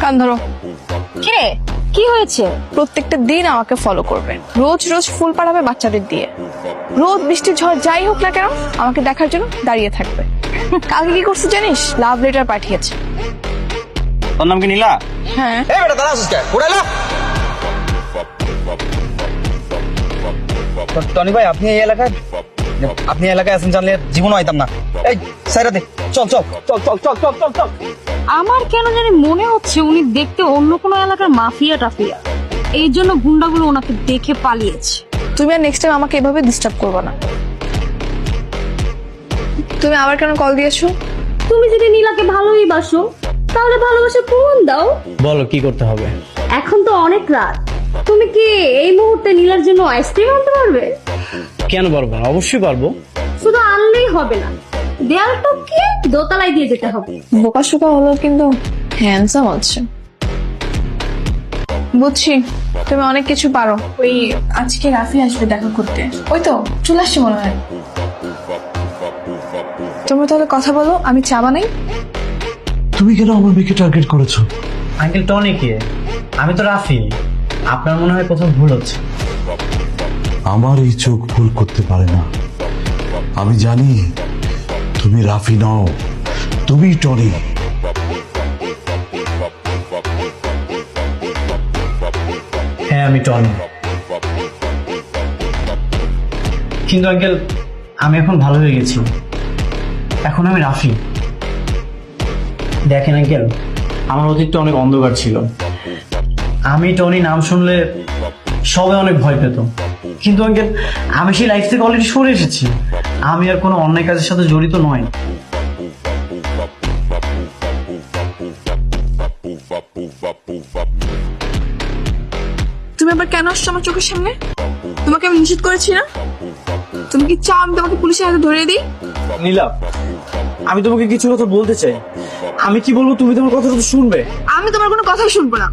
কান ধরো। কিরে কি হয়েছে? প্রত্যেকটা দিন আমাকে ফলো করবে, রোজ রোজ ফুল পাড়াবে বাচ্চাদের দিয়ে, রোদ বৃষ্টি ঝড় যাই হোক না কেন আমাকে দেখার জন্য দাঁড়িয়ে থাকবে। কালকে কি করছে জানিস? লাভ লেটার পাঠিয়েছে। তোর নাম কি নীলা? হ্যাঁ। এই বেটা দাঁড়া আসিস কে? উড়াইলা। টনি ভাই আপনি এই এলাকায় আছেন জানলে জীবনও আইতাম না। এই সাইরা দে, চল চল চল চল চল চল চল চল। আমার কেন জানি মনে হচ্ছে উনি দেখতে অন্য কোনো এলাকার মাফিয়া টাফিয়া, এই জন্য গুন্ডাগুলো ওনাকে দেখে পালিয়েছে। তুমি আর নেক্সট টাইম আমাকে এভাবে ডিস্টার্ব করবে না। তুমি আবার কেন কল দিয়েছো? তুমি যদি নীলাকে ভালোই বাসো তাহলে ভালোবাসা ফোন দাও। বলো কি করতে হবে? এখন তো অনেক রাত, তুমি কি এই মুহূর্তে নীলার জন্য আইসক্রিম আনতে পারবে? কেন পারবো না, অবশ্যই পারবো। শুধু আনলেই হবে না, দেয়াল টপকে দোতলায় দিয়ে যেতে হবে। বোকা শোকা হলো কিন্তু হ্যান্ডসাম আছে। বুঝছি তুমি অনেক কিছু পারো। ওই আজকে রাফি আসবে দেখা করতে, ওই তো চলে আসছে মনে হয়। তোমরা তাহলে কথা বলো, আমি চা বানাই। তুমি কেন আমার মেয়েকে টার্গেট করেছো? আঙ্কেল টনি কে? আমি তো রাফি। আপনার মনে হয় কোথাও ভুল হচ্ছে। আমার এই চোখ ভুল করতে পারে না। আমি জানি তুমি রাফি নও, তুমি টনি। হ্যাঁ আমি টনি, কিন্তু আঙ্কেল আমি এখন ভালো হয়ে গেছি, এখন আমি রাফি। দেখেন আঙ্কেল, আমার অতীতটা অনেক অন্ধকার ছিল। আমি টনি নাম শুনলে সবাই অনেক ভয় পেত, কিন্তু আঙ্কেল আমি সেই লাইফ থেকে অলরেডি সরে এসেছি। আমি আর কোনো অন্যায় কাজের সাথে জড়িত নয়। তুমি আবার কেন আসছো আমার চোখের সামনে? তোমাকে আমি নিষেধ করেছি না? তুমি কি চাও আমি তোমাকে পুলিশের হাতে ধরিয়ে দিই? নীলা, আমি তোমাকে কিছু কথা বলতে চাই। আমি কি বলবো তুমি তোমার কথাটা তো শুনবে। আমি তোমার কোনো কথাই শুনবো না।